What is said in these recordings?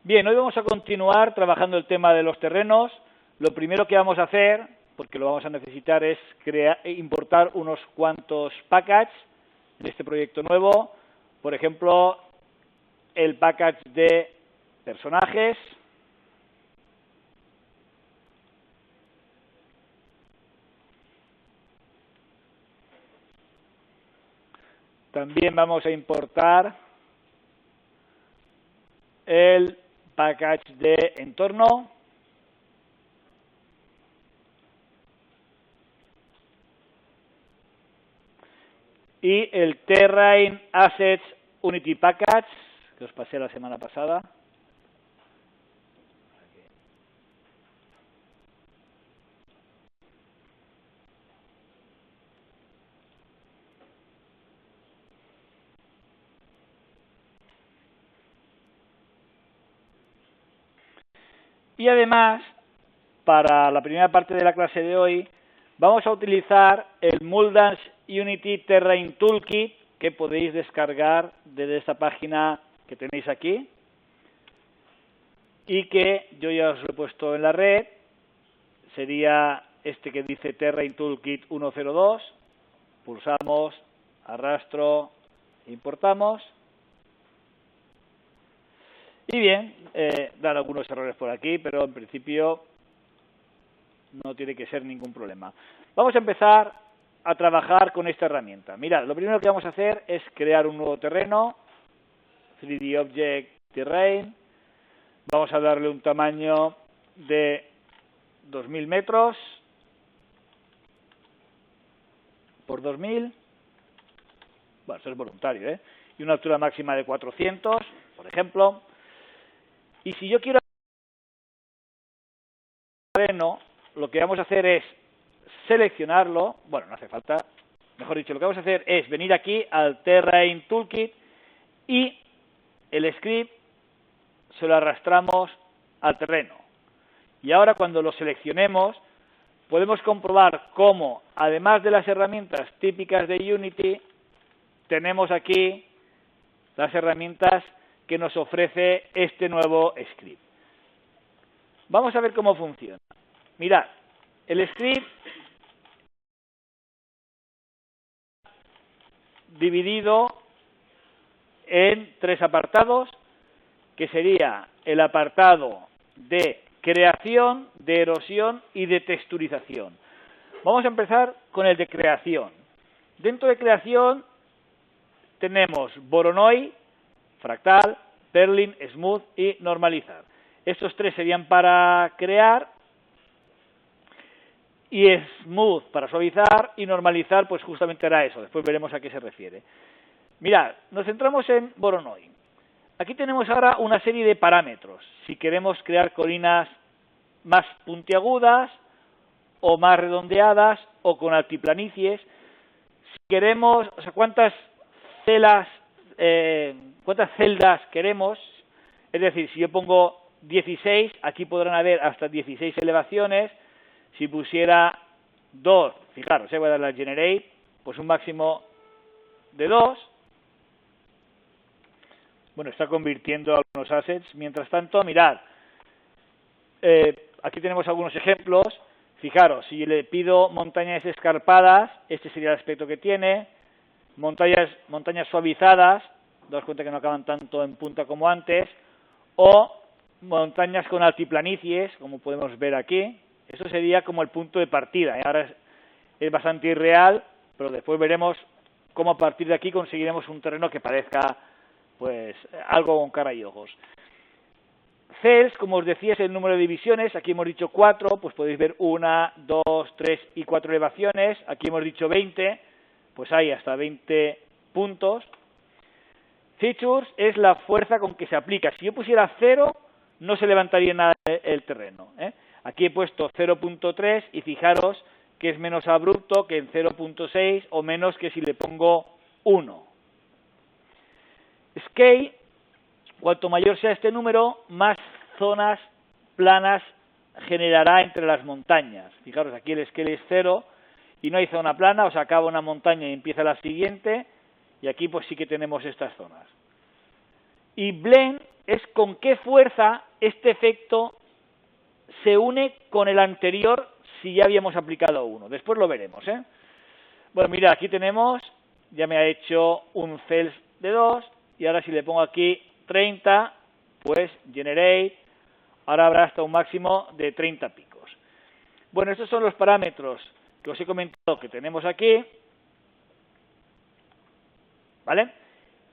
Bien, hoy vamos a continuar trabajando el tema de los terrenos. Lo primero que vamos a hacer, porque lo vamos a necesitar, es importar unos cuantos packages en este proyecto nuevo. Por ejemplo, el package de personajes. También vamos a importar el package de entorno. Y el Terrain Assets Unity Package, que os pasé la semana pasada. Y además, para la primera parte de la clase de hoy, vamos a utilizar el Muldance Unity Terrain Toolkit, que podéis descargar desde esta página que tenéis aquí, y que yo ya os lo he puesto en la red. Sería este que dice Terrain Toolkit 102. Pulsamos, arrastro, importamos. Y bien, dan algunos errores por aquí, pero en principio no tiene que ser ningún problema. Vamos a empezar a trabajar con esta herramienta. Mirad, lo primero que vamos a hacer es crear un nuevo terreno, 3D Object Terrain. Vamos a darle un tamaño de 2000 metros por 2000. Bueno, eso es voluntario, ¿eh? Y una altura máxima de 400, por ejemplo. Y si yo quiero terreno, lo que vamos a hacer es seleccionarlo. Bueno, no hace falta. Mejor dicho, lo que vamos a hacer es venir aquí al Terrain Toolkit y el script se lo arrastramos al terreno. Y ahora cuando lo seleccionemos, podemos comprobar cómo, además de las herramientas típicas de Unity, tenemos aquí las herramientas que nos ofrece este nuevo script. Vamos a ver cómo funciona. Mirad, el script dividido en tres apartados, que sería el apartado de creación, de erosión y de texturización. Vamos a empezar con el de creación. Dentro de creación tenemos Voronoi, fractal, Perlin, Smooth y normalizar. Estos tres serían para crear, y Smooth para suavizar, y normalizar pues justamente era eso. Después veremos a qué se refiere. Mirad, nos centramos en Voronoi. Aquí tenemos ahora una serie de parámetros. Si queremos crear colinas más puntiagudas o más redondeadas o con altiplanicies. Si queremos, o sea, cuántas celdas queremos. Es decir, si yo pongo 16, aquí podrán haber hasta 16 elevaciones. Si pusiera 2, fijaros, voy a darle al Generate, pues un máximo de 2. Bueno, está convirtiendo algunos assets. Mientras tanto, mirad, aquí tenemos algunos ejemplos. Fijaros, si le pido montañas escarpadas, este sería el aspecto que tiene. Montañas suavizadas, daos cuenta que no acaban tanto en punta como antes. O montañas con altiplanicies, como podemos ver aquí. Eso sería como el punto de partida. Ahora es bastante irreal, pero después veremos cómo a partir de aquí conseguiremos un terreno que parezca pues algo con cara y ojos. Cells, como os decía, es el número de divisiones. Aquí hemos dicho 4, pues podéis ver 1, 2, 3 y 4 elevaciones. Aquí hemos dicho 20, pues hay hasta 20 puntos. Features es la fuerza con que se aplica. Si yo pusiera 0, no se levantaría nada el terreno, ¿eh? Aquí he puesto 0.3 y fijaros que es menos abrupto que en 0.6 o menos que si le pongo 1. Scale, cuanto mayor sea este número, más zonas planas generará entre las montañas. Fijaros, aquí el scale es 0 y no hay zona plana, o sea, acaba una montaña y empieza la siguiente, y aquí pues sí que tenemos estas zonas. Y blend es con qué fuerza este efecto se une con el anterior si ya habíamos aplicado uno. Después lo veremos, ¿eh? Bueno, mira, aquí tenemos, ya me ha hecho un cells de 2, y ahora si le pongo aquí 30, pues generate, ahora habrá hasta un máximo de 30 picos. Bueno, estos son los parámetros que os he comentado que tenemos aquí, ¿vale?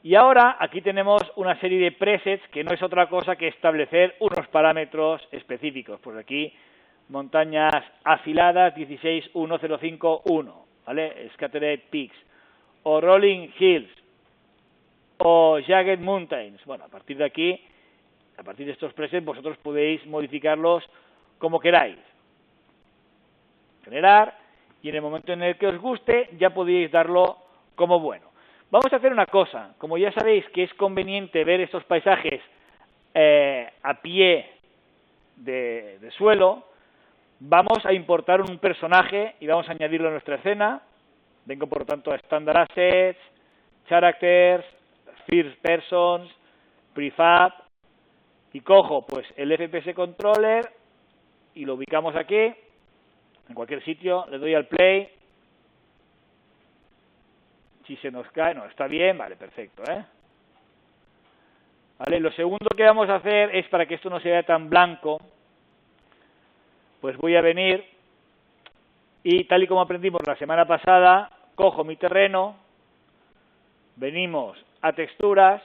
Y ahora aquí tenemos una serie de presets que no es otra cosa que establecer unos parámetros específicos. Pues aquí, montañas afiladas 161051, ¿vale? Scattered Peaks, o Rolling Hills, o Jagged Mountains. Bueno, a partir de aquí, a partir de estos presets, vosotros podéis modificarlos como queráis. Generar, y en el momento en el que os guste, ya podéis darlo como bueno. Vamos a hacer una cosa, como ya sabéis que es conveniente ver estos paisajes a pie de suelo, vamos a importar un personaje y vamos a añadirlo a nuestra escena. Vengo por lo tanto a Standard Assets, Characters, First Persons, Prefab, y cojo pues el FPS Controller y lo ubicamos aquí, en cualquier sitio, le doy al play. Si se nos cae, no, está bien, vale, perfecto, ¿eh? Vale, lo segundo que vamos a hacer es, para que esto no se vea tan blanco, pues voy a venir y, tal y como aprendimos la semana pasada, cojo mi terreno, venimos a texturas,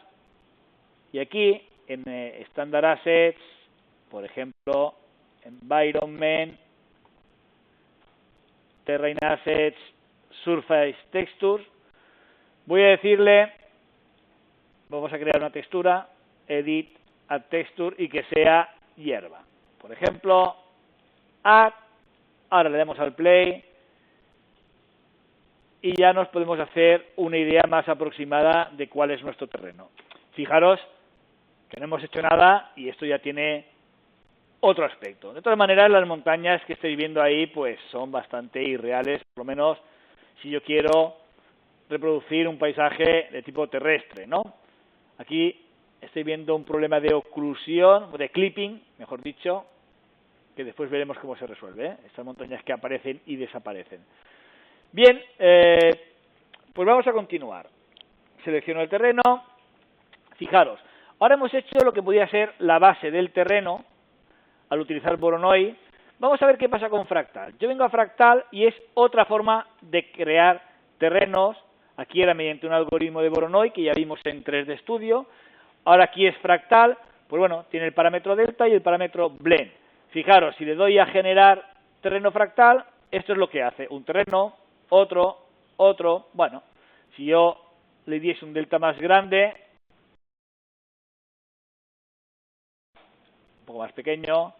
y aquí, en Standard Assets, por ejemplo, Environment, Terrain Assets, Surface Textures, voy a decirle, vamos a crear una textura, Edit, Add Texture, y que sea hierba. Por ejemplo, Add, ahora le damos al Play, y ya nos podemos hacer una idea más aproximada de cuál es nuestro terreno. Fijaros que no hemos hecho nada, y esto ya tiene otro aspecto. De todas maneras, las montañas que estáis viendo ahí, pues son bastante irreales, por lo menos si yo quiero reproducir un paisaje de tipo terrestre, ¿no? Aquí estoy viendo un problema de oclusión, de clipping, mejor dicho, que después veremos cómo se resuelve, ¿eh? Estas montañas que aparecen y desaparecen. Bien, pues vamos a continuar. Selecciono el terreno. Fijaros, ahora hemos hecho lo que podía ser la base del terreno al utilizar Voronoi. Vamos a ver qué pasa con Fractal. Yo vengo a Fractal y es otra forma de crear terrenos. Aquí era mediante un algoritmo de Voronoi que ya vimos en 3D Studio. Ahora aquí es Fractal, pues bueno, tiene el parámetro delta y el parámetro blend. Fijaros, si le doy a generar terreno fractal, esto es lo que hace. Un terreno, otro, otro. Bueno, si yo le diese un delta más grande, un poco más pequeño,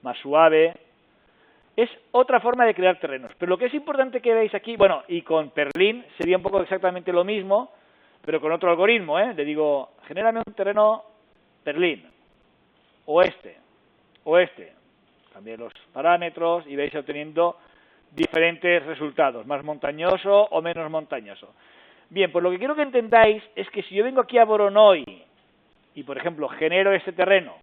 más suave, es otra forma de crear terrenos. Pero lo que es importante que veáis aquí, bueno, y con Perlin sería un poco exactamente lo mismo, pero con otro algoritmo, ¿eh? Le digo, genérame un terreno Perlin, o este. Cambié los parámetros y vais obteniendo diferentes resultados, más montañoso o menos montañoso. Bien, pues lo que quiero que entendáis es que si yo vengo aquí a Voronoi y, por ejemplo, genero este terreno,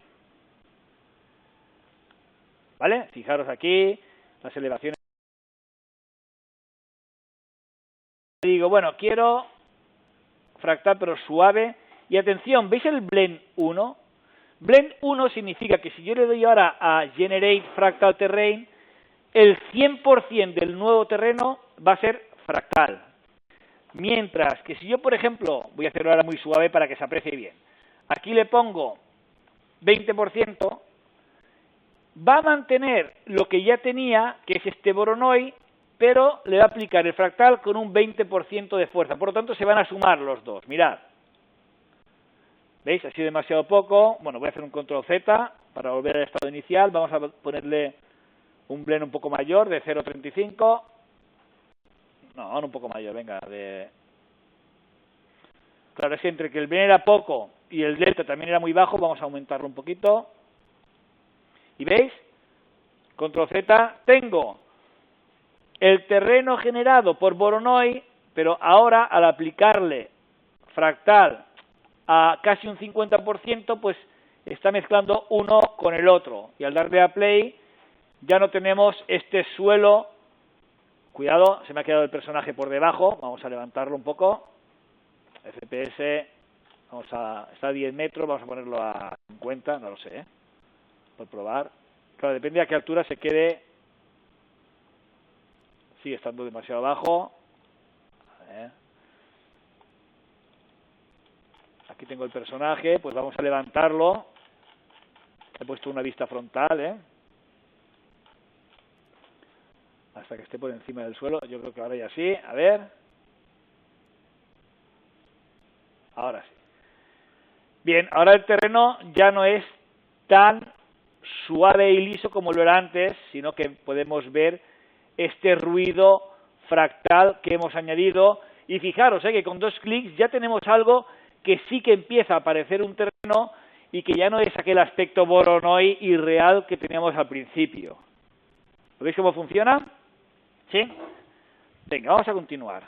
¿vale? Fijaros aquí, las elevaciones. Digo, bueno, quiero fractal pero suave. Y atención, ¿veis el Blend 1? Blend 1 significa que si yo le doy ahora a Generate Fractal Terrain, el 100% del nuevo terreno va a ser fractal. Mientras que si yo, por ejemplo, voy a hacerlo ahora muy suave para que se aprecie bien, aquí le pongo 20%, va a mantener lo que ya tenía, que es este Voronoi, pero le va a aplicar el fractal con un 20% de fuerza. Por lo tanto, se van a sumar los dos. Mirad. ¿Veis? Ha sido demasiado poco. Bueno, voy a hacer un control Z para volver al estado inicial. Vamos a ponerle un blend un poco mayor, de 0,35. No, un poco mayor, venga. Claro, es que entre que el blend era poco y el delta también era muy bajo, vamos a aumentarlo un poquito. ¿Y veis? Control Z. Tengo el terreno generado por Voronoi, pero ahora al aplicarle fractal a casi un 50%, pues está mezclando uno con el otro. Y al darle a play ya no tenemos este suelo. Cuidado, se me ha quedado el personaje por debajo. Vamos a levantarlo un poco. FPS, está a 10 metros, vamos a ponerlo a 50, no lo sé, por probar. Claro, depende a qué altura se quede. Sigue estando demasiado bajo. A ver. Aquí tengo el personaje, pues vamos a levantarlo. He puesto una vista frontal, hasta que esté por encima del suelo. Yo creo que ahora ya sí. A ver. Ahora sí. Bien, ahora el terreno ya no es tan suave y liso como lo era antes, sino que podemos ver este ruido fractal que hemos añadido. Y fijaros, que con 2 clics ya tenemos algo que sí que empieza a aparecer un terreno y que ya no es aquel aspecto Voronoi irreal que teníamos al principio. ¿Lo veis cómo funciona? ¿Sí? Venga, vamos a continuar.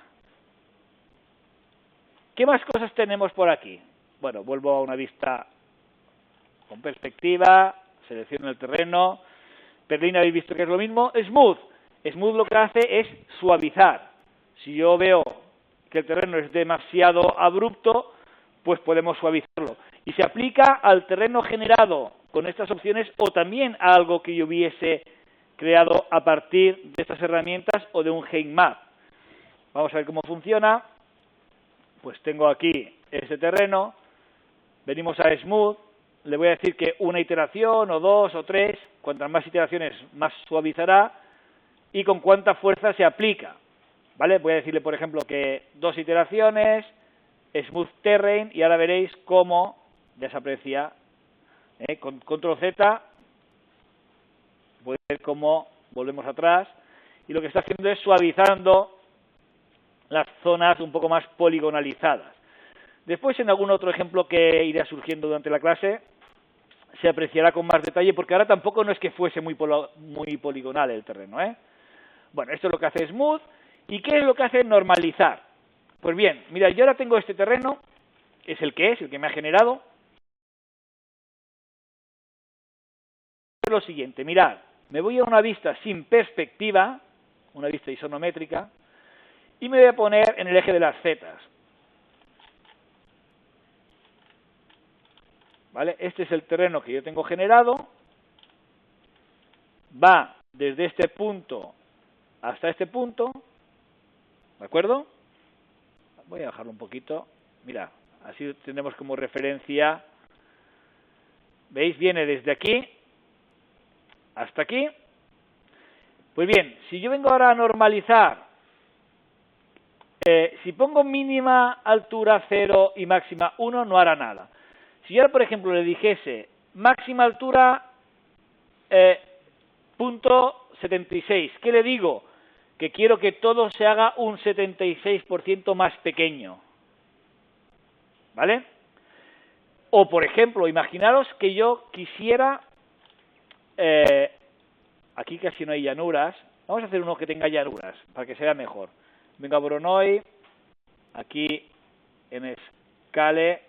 ¿Qué más cosas tenemos por aquí? Bueno, vuelvo a una vista con perspectiva, selecciono el terreno. Berlín, habéis visto que es lo mismo. Smooth. Smooth lo que hace es suavizar. Si yo veo que el terreno es demasiado abrupto, pues podemos suavizarlo. Y se aplica al terreno generado con estas opciones o también a algo que yo hubiese creado a partir de estas herramientas o de un heatmap. Vamos a ver cómo funciona. Pues tengo aquí este terreno. Venimos a Smooth. Le voy a decir que una iteración o 2 o 3. Cuantas más iteraciones, más suavizará. Y con cuánta fuerza se aplica. ¿Vale? Voy a decirle, por ejemplo, que 2 iteraciones, Smooth Terrain, y ahora veréis cómo ya se aprecia. Con Control Z, podéis ver cómo volvemos atrás, y lo que está haciendo es suavizando las zonas un poco más poligonalizadas. Después, en algún otro ejemplo que irá surgiendo durante la clase, se apreciará con más detalle, porque ahora tampoco no es que fuese muy poligonal el terreno, Bueno, esto es lo que hace Smooth. ¿Y qué es lo que hace normalizar? Pues bien, mira, yo ahora tengo este terreno, es el que me ha generado. Lo siguiente, mirad, me voy a una vista sin perspectiva, una vista isométrica, y me voy a poner en el eje de las zetas. ¿Vale? Este es el terreno que yo tengo generado. Va desde este punto hasta este punto. ¿De acuerdo? Voy a bajarlo un poquito. Mirad, así tenemos como referencia. ¿Veis? Viene desde aquí hasta aquí. Pues bien, si yo vengo ahora a normalizar, si pongo mínima altura 0 y máxima 1, no hará nada. Si yo ahora, por ejemplo, le dijese máxima altura punto 76, ¿qué le digo? Que quiero que todo se haga un 76% más pequeño. ¿Vale? O, por ejemplo, imaginaros que yo quisiera... aquí casi no hay llanuras. Vamos a hacer uno que tenga llanuras, para que sea mejor. Venga, Voronoi. Aquí en Scale.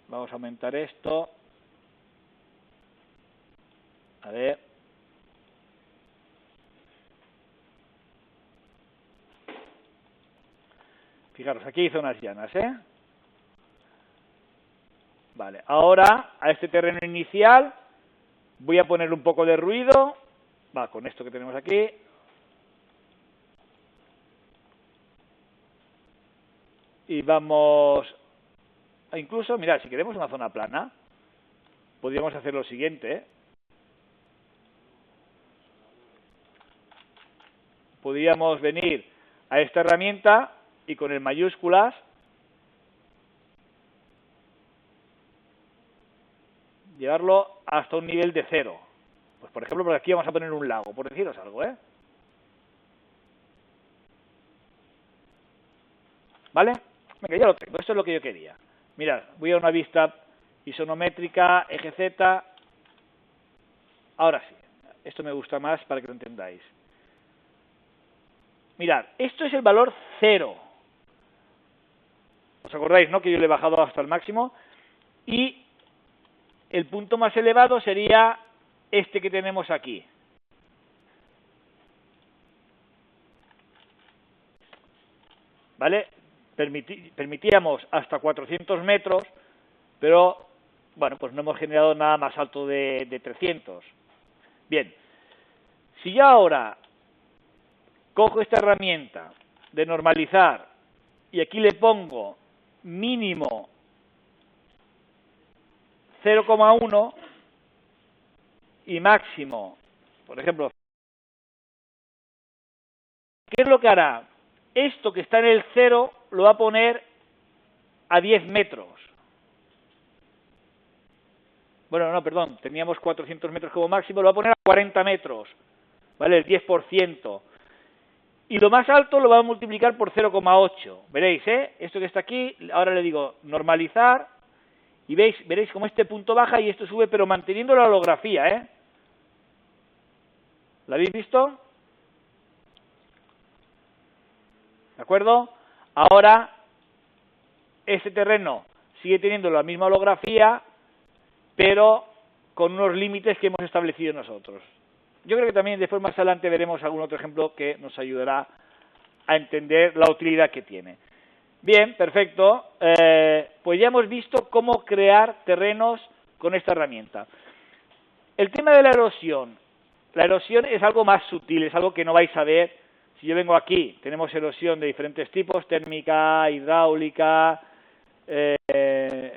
Vamos a aumentar esto. A ver. Fijaros, aquí hice unas llanas, Vale, ahora a este terreno inicial voy a poner un poco de ruido. Va, con esto que tenemos aquí. Y vamos... Incluso, mirad, si queremos una zona plana, podríamos hacer lo siguiente, Podríamos venir a esta herramienta y con el mayúsculas llevarlo hasta un nivel de 0. Pues por ejemplo, por aquí vamos a poner un lago, por deciros algo, ¿Vale? Venga, ya lo tengo, esto es lo que yo quería. Mirad, voy a una vista isométrica, eje Z. Ahora sí, esto me gusta más para que lo entendáis. Mirad, esto es el valor 0. ¿Os acordáis, no? Que yo le he bajado hasta el máximo. y el punto más elevado sería este que tenemos aquí. ¿Vale? Permitíamos hasta 400 metros, pero, bueno, pues no hemos generado nada más alto de 300. Bien, si yo ahora cojo esta herramienta de normalizar y aquí le pongo mínimo 0,1 y máximo, por ejemplo, ¿qué es lo que hará? Esto que está en el 0 lo va a poner a 10 metros. Bueno, no, perdón, teníamos 400 metros como máximo, lo va a poner a 40 metros, ¿vale? El 10%. Y lo más alto lo va a multiplicar por 0,8. Veréis, esto que está aquí, ahora le digo normalizar, y veréis cómo este punto baja y esto sube, pero manteniendo la holografía, ¿eh? ¿Lo habéis visto? ¿De acuerdo? Ahora, este terreno sigue teniendo la misma holografía, pero con unos límites que hemos establecido nosotros. Yo creo que también después más adelante veremos algún otro ejemplo que nos ayudará a entender la utilidad que tiene. Bien, perfecto. Pues ya hemos visto cómo crear terrenos con esta herramienta. El tema de la erosión. La erosión es algo más sutil, es algo que no vais a ver. Si yo vengo aquí, tenemos erosión de diferentes tipos, térmica, hidráulica,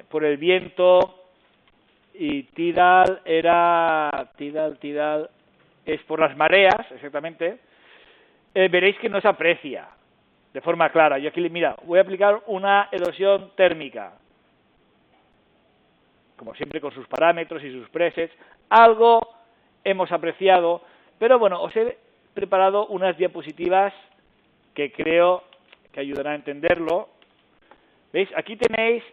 por el viento, y tidal es por las mareas, exactamente. Veréis que no se aprecia de forma clara. Yo aquí, mira, voy a aplicar una erosión térmica, como siempre con sus parámetros y sus presets. Algo hemos apreciado, pero bueno, os he preparado unas diapositivas que creo que ayudarán a entenderlo. ¿Veis? Aquí tenéis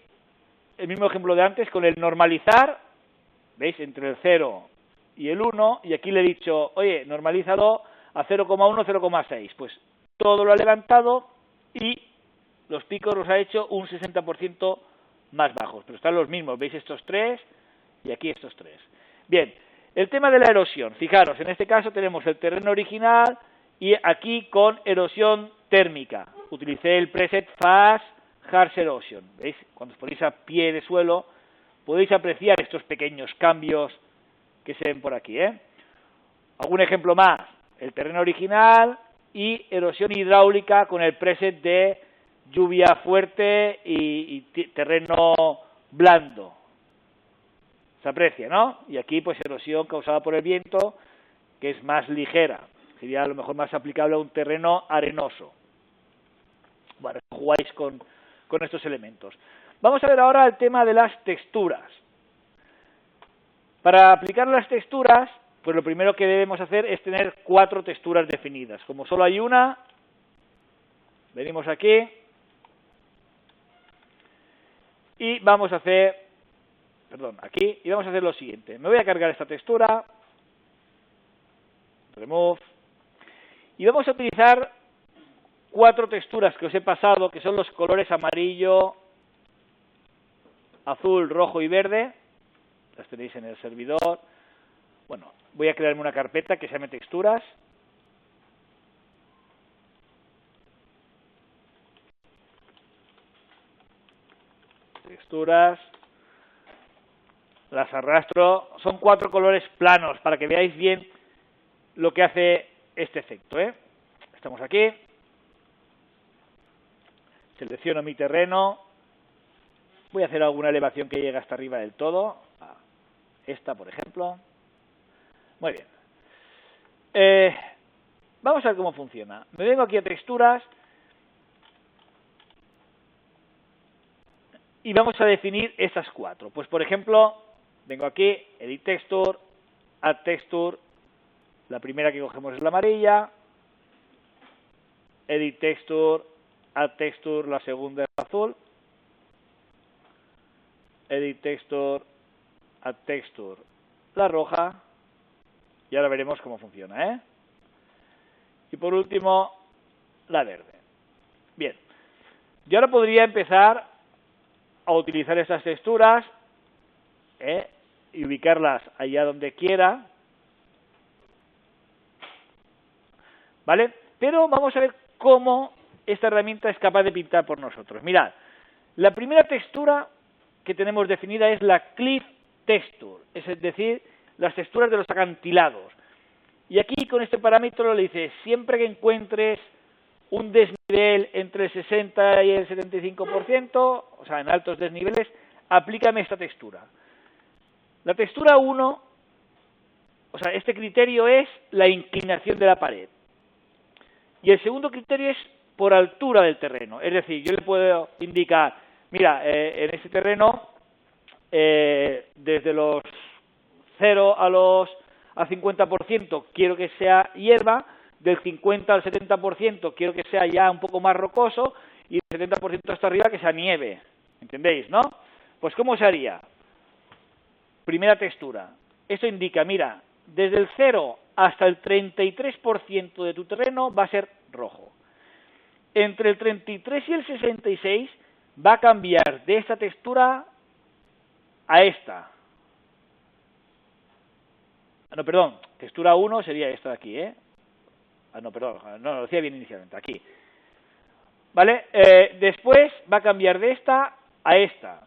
el mismo ejemplo de antes con el normalizar, ¿veis? Entre el 0 y el 1, y aquí le he dicho, oye, normalízalo a 0,1, 0,6. Pues todo lo ha levantado y los picos los ha hecho un 60% más bajos, pero están los mismos, ¿veis? Estos tres y aquí estos tres. Bien, el tema de la erosión, fijaros, en este caso tenemos el terreno original y aquí con erosión térmica. Utilicé el preset Fast Harsh Erosion, ¿veis? Cuando os ponéis a pie de suelo podéis apreciar estos pequeños cambios que se ven por aquí, ¿eh? Algún ejemplo más, el terreno original y erosión hidráulica con el preset de lluvia fuerte y terreno blando. Se aprecia, ¿no? Y aquí pues erosión causada por el viento, que es más ligera, sería a lo mejor más aplicable a un terreno arenoso. Bueno, jugáis con estos elementos. Vamos a ver ahora el tema de las texturas. Para aplicar las texturas, pues lo primero que debemos hacer es tener 4 texturas definidas. Como solo hay una, venimos aquí y vamos a hacer, aquí, y vamos a hacer lo siguiente. Me voy a cargar esta textura, remove, y vamos a utilizar 4 texturas que os he pasado, que son los colores amarillo, azul, rojo y verde. Las tenéis en el servidor. Bueno, voy a crearme una carpeta que se llame texturas. Texturas. Las arrastro. Son 4 colores planos para que veáis bien lo que hace este efecto, ¿eh? Estamos aquí. Selecciono mi terreno. Voy a hacer alguna elevación que llegue hasta arriba del todo. Esta, por ejemplo. Muy bien. Vamos a ver cómo funciona. Me vengo aquí a texturas y vamos a definir estas 4. Pues, por ejemplo, vengo aquí, Edit Texture, Add Texture. La primera que cogemos es la amarilla. Edit Texture, Add Texture, la segunda es la azul. Edit Texture, Add Texture, la roja. Y ahora veremos cómo funciona, ¿eh? Y por último, la verde. Bien. Yo ahora podría empezar a utilizar estas texturas y ubicarlas allá donde quiera, ¿vale? Pero vamos a ver cómo esta herramienta es capaz de pintar por nosotros. Mirad, la primera textura que tenemos definida es la Cliff Texture, es decir, las texturas de los acantilados. Y aquí con este parámetro le dice, siempre que encuentres un desnivel entre el 60 y el 75%, o sea, en altos desniveles, aplícame esta textura. La textura 1, o sea, este criterio es la inclinación de la pared. Y el segundo criterio es por altura del terreno. Es decir, yo le puedo indicar, mira, en este terreno, desde los 0 al 50% quiero que sea hierba, del 50 al 70% quiero que sea ya un poco más rocoso, y del 70% hasta arriba que sea nieve. ¿Entendéis, no? Pues ¿cómo se haría? Primera textura. Esto indica, mira, desde el 0 hasta el 33% de tu terreno va a ser rojo. Entre el 33 y el 66 va a cambiar de esta textura a esta. No, perdón, textura 1 sería esta de aquí, no, perdón, no, lo decía bien inicialmente, aquí. ¿Vale? Después va a cambiar de esta a esta.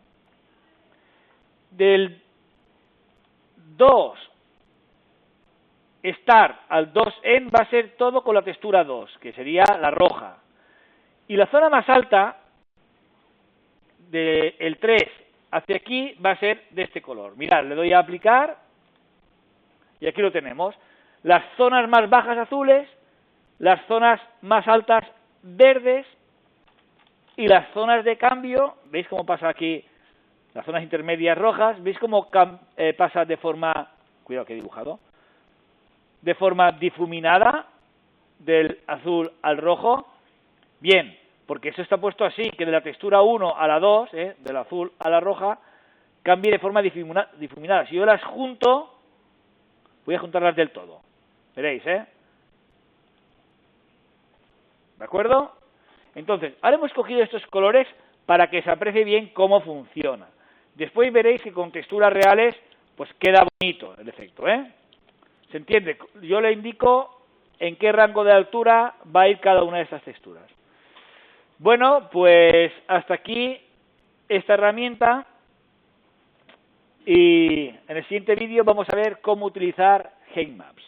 Del 2 Star al 2N va a ser todo con la textura 2, que sería la roja. Y la zona más alta, del 3 hacia aquí, va a ser de este color. Mirad, le doy a aplicar, y aquí lo tenemos. Las zonas más bajas azules, las zonas más altas verdes, y las zonas de cambio, ¿veis cómo pasa aquí? Las zonas intermedias rojas, ¿veis cómo pasa de forma, cuidado que he dibujado, de forma difuminada, del azul al rojo? Bien, porque eso está puesto así, que de la textura 1 a la 2, del azul a la roja, cambie de forma difuminada. Si yo las junto, voy a juntarlas del todo. Veréis, ¿De acuerdo? Entonces, ahora hemos cogido estos colores para que se aprecie bien cómo funciona. Después veréis que con texturas reales, pues queda bonito el efecto, ¿Se entiende? Yo le indico en qué rango de altura va a ir cada una de estas texturas. Bueno, pues hasta aquí esta herramienta, y en el siguiente vídeo vamos a ver cómo utilizar Heatmaps.